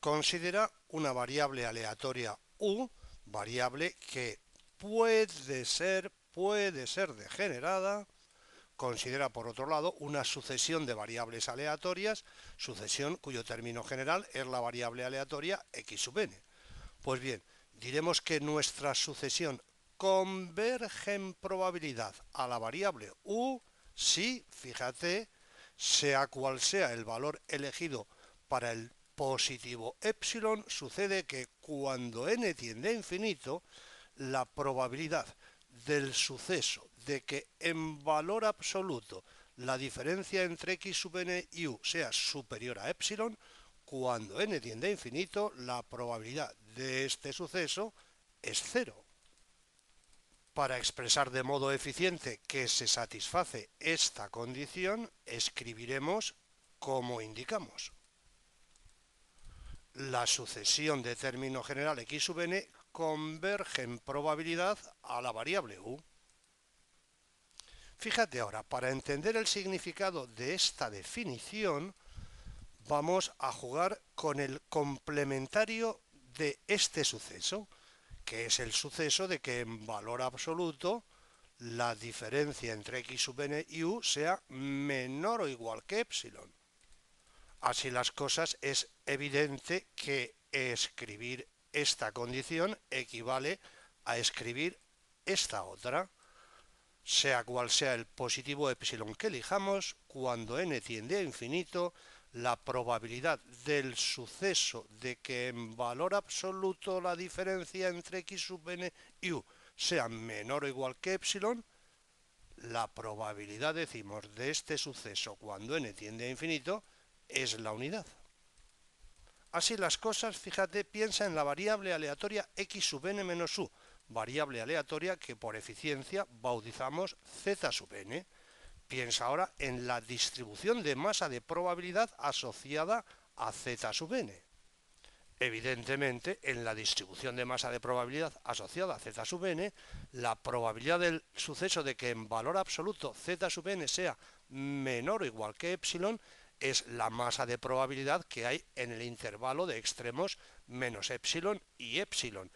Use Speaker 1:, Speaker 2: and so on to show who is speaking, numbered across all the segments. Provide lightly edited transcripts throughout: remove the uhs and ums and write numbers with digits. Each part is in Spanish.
Speaker 1: Considera una variable aleatoria u, variable que puede ser degenerada. Considera, por otro lado, una sucesión de variables aleatorias, sucesión cuyo término general es la variable aleatoria x sub n. Pues bien, diremos que nuestra sucesión converge en probabilidad a la variable u si, fíjate, sea cual sea el valor elegido para el positivo epsilon, sucede que cuando n tiende a infinito, la probabilidad del suceso de que en valor absoluto la diferencia entre x sub n y u sea superior a epsilon, cuando n tiende a infinito, la probabilidad de este suceso es cero. Para expresar de modo eficiente que se satisface esta condición, escribiremos como indicamos. La sucesión de término general x sub n converge en probabilidad a la variable u. Fíjate ahora, para entender el significado de esta definición, vamos a jugar con el complementario de este suceso, que es el suceso de que en valor absoluto la diferencia entre x sub n y u sea menor o igual que epsilon. Así las cosas, es evidente que escribir esta condición equivale a escribir esta otra. Sea cual sea el positivo epsilon que elijamos, cuando n tiende a infinito, la probabilidad del suceso de que en valor absoluto la diferencia entre x sub n y u sea menor o igual que epsilon, la probabilidad, decimos, de este suceso cuando n tiende a infinito es la unidad. Así las cosas, fíjate, piensa en la variable aleatoria x sub n menos u, variable aleatoria que por eficiencia bautizamos z sub n. Piensa ahora en la distribución de masa de probabilidad asociada a z sub n. Evidentemente, en la distribución de masa de probabilidad asociada a z sub n, la probabilidad del suceso de que en valor absoluto z sub n sea menor o igual que epsilon es la masa de probabilidad que hay en el intervalo de extremos menos epsilon y epsilon.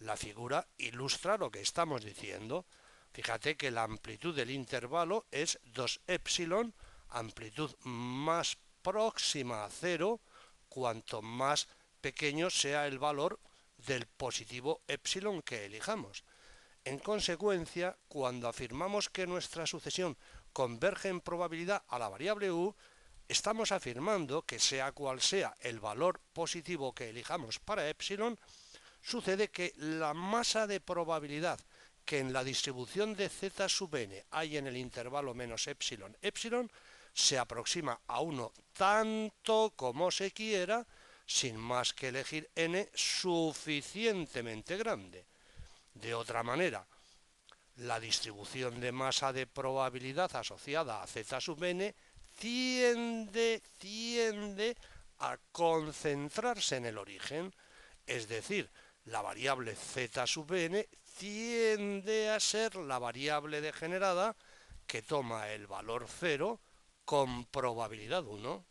Speaker 1: La figura ilustra lo que estamos diciendo. Fíjate que la amplitud del intervalo es 2 epsilon, amplitud más próxima a cero, cuanto más pequeño sea el valor del positivo epsilon que elijamos. En consecuencia, cuando afirmamos que nuestra sucesión converge en probabilidad a la variable u, estamos afirmando que sea cual sea el valor positivo que elijamos para epsilon, sucede que la masa de probabilidad que en la distribución de z sub n hay en el intervalo menos epsilon epsilon se aproxima a 1 tanto como se quiera, sin más que elegir n suficientemente grande. De otra manera, la distribución de masa de probabilidad asociada a z sub n tiende a concentrarse en el origen, es decir, la variable z sub n tiende a ser la variable degenerada que toma el valor 0 con probabilidad 1.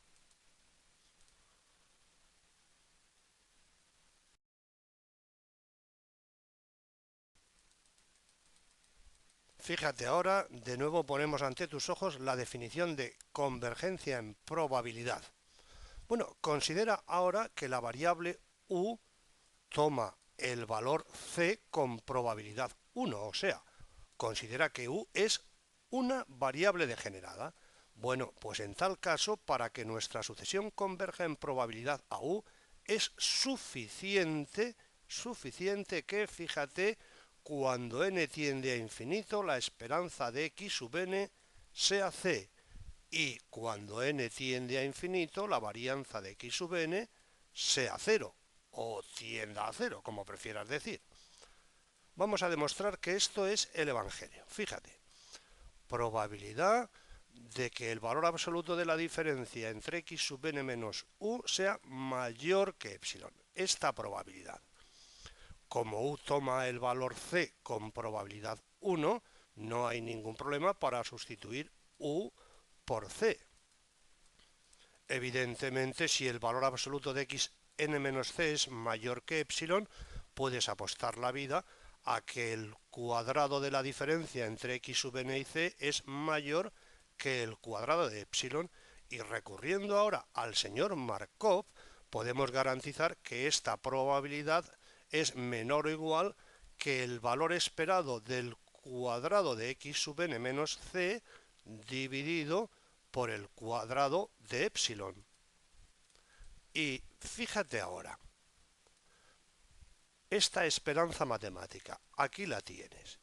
Speaker 1: Fíjate ahora, de nuevo ponemos ante tus ojos la definición de convergencia en probabilidad. Bueno, considera ahora que la variable u toma el valor c con probabilidad 1, o sea, considera que u es una variable degenerada. Bueno, pues en tal caso, para que nuestra sucesión converja en probabilidad a u, es suficiente que, fíjate, cuando n tiende a infinito, la esperanza de x sub n sea c, y cuando n tiende a infinito, la varianza de x sub n sea cero, o tienda a cero, como prefieras decir. Vamos a demostrar que esto es el Evangelio. Fíjate, probabilidad de que el valor absoluto de la diferencia entre x sub n menos u sea mayor que epsilon. Esta probabilidad, como u toma el valor c con probabilidad 1, no hay ningún problema para sustituir u por c. Evidentemente, si el valor absoluto de x n menos c es mayor que epsilon, puedes apostar la vida a que el cuadrado de la diferencia entre x sub n y c es mayor que el cuadrado de epsilon, y recurriendo ahora al señor Markov, podemos garantizar que esta probabilidad es menor o igual que el valor esperado del cuadrado de x sub n menos c dividido por el cuadrado de epsilon. Y fíjate ahora, esta esperanza matemática, aquí la tienes.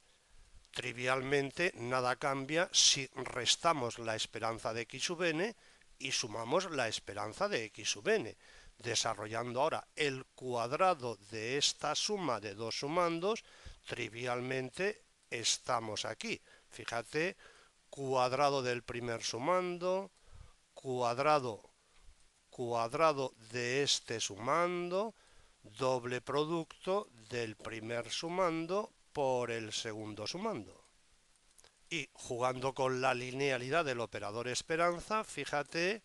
Speaker 1: Trivialmente nada cambia si restamos la esperanza de x sub n y sumamos la esperanza de x sub n. Desarrollando ahora el cuadrado de esta suma de dos sumandos, trivialmente estamos aquí. Fíjate, cuadrado del primer sumando, cuadrado de este sumando, doble producto del primer sumando por el segundo sumando. Y jugando con la linealidad del operador esperanza, fíjate,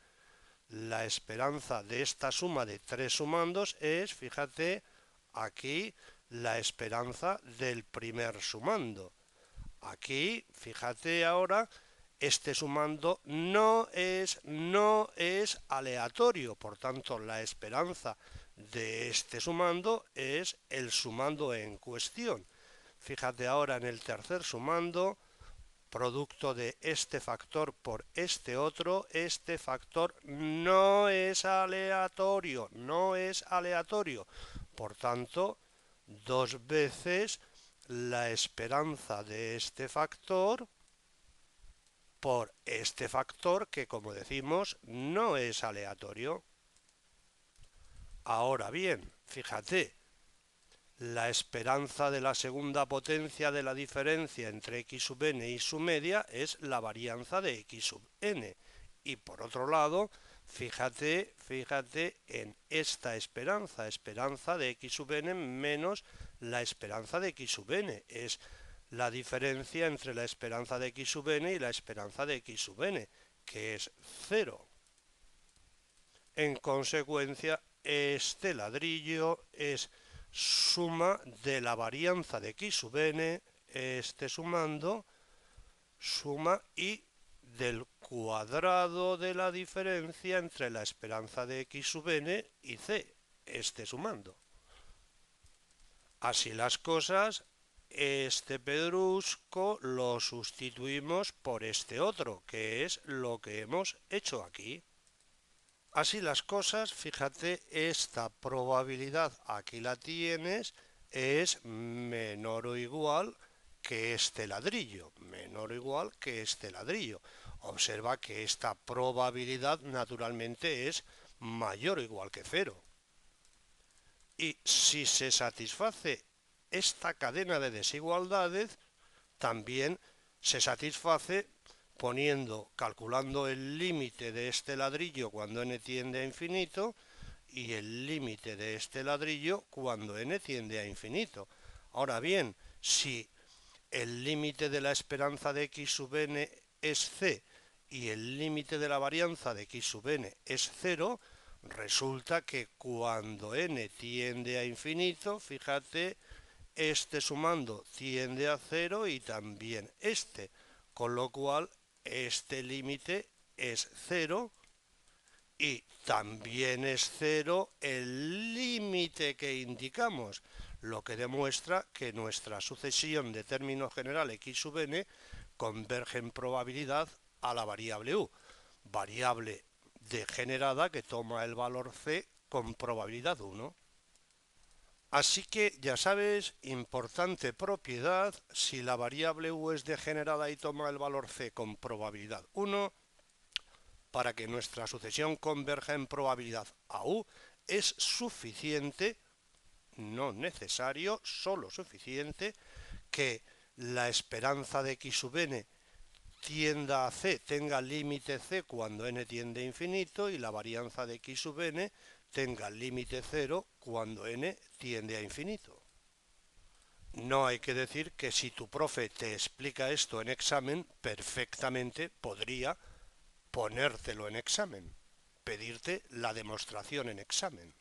Speaker 1: la esperanza de esta suma de tres sumandos es, fíjate, aquí la esperanza del primer sumando. Aquí, fíjate ahora, este sumando no es aleatorio, por tanto la esperanza de este sumando es el sumando en cuestión. Fíjate ahora en el tercer sumando, producto de este factor por este otro, este factor no es aleatorio, Por tanto, dos veces la esperanza de este factor por este factor que, como decimos, no es aleatorio. Ahora bien, fíjate, la esperanza de la segunda potencia de la diferencia entre x sub n y su media es la varianza de x sub n. Y por otro lado, fíjate en esta esperanza de x sub n menos la esperanza de x sub n. Es la diferencia entre la esperanza de x sub n y la esperanza de x sub n, que es 0. En consecuencia, este ladrillo es suma de la varianza de x sub n, este sumando, suma y del cuadrado de la diferencia entre la esperanza de x sub n y c, este sumando. Así las cosas, este pedrusco lo sustituimos por este otro, que es lo que hemos hecho aquí. Así las cosas, fíjate, esta probabilidad, aquí la tienes, es menor o igual que este ladrillo, Observa que esta probabilidad naturalmente es mayor o igual que 0. Y si se satisface esta cadena de desigualdades, también se satisface calculando el límite de este ladrillo cuando n tiende a infinito y el límite de este ladrillo cuando n tiende a infinito. Ahora bien, si el límite de la esperanza de x sub n es c y el límite de la varianza de x sub n es 0, resulta que cuando n tiende a infinito, fíjate, este sumando tiende a 0 y también este, con lo cual este límite es 0 y también es 0 el límite que indicamos, lo que demuestra que nuestra sucesión de término general x sub n converge en probabilidad a la variable u, variable degenerada que toma el valor c con probabilidad 1. Así que, ya sabes, importante propiedad, si la variable u es degenerada y toma el valor c con probabilidad 1, para que nuestra sucesión converja en probabilidad a u, es suficiente, no necesario, solo suficiente, que la esperanza de x sub n tienda a c, tenga límite c cuando n tiende a infinito y la varianza de x sub n tenga límite 0 cuando n tiende a infinito. No hay que decir que si tu profe te explica esto en examen, perfectamente podría ponértelo en examen, pedirte la demostración en examen.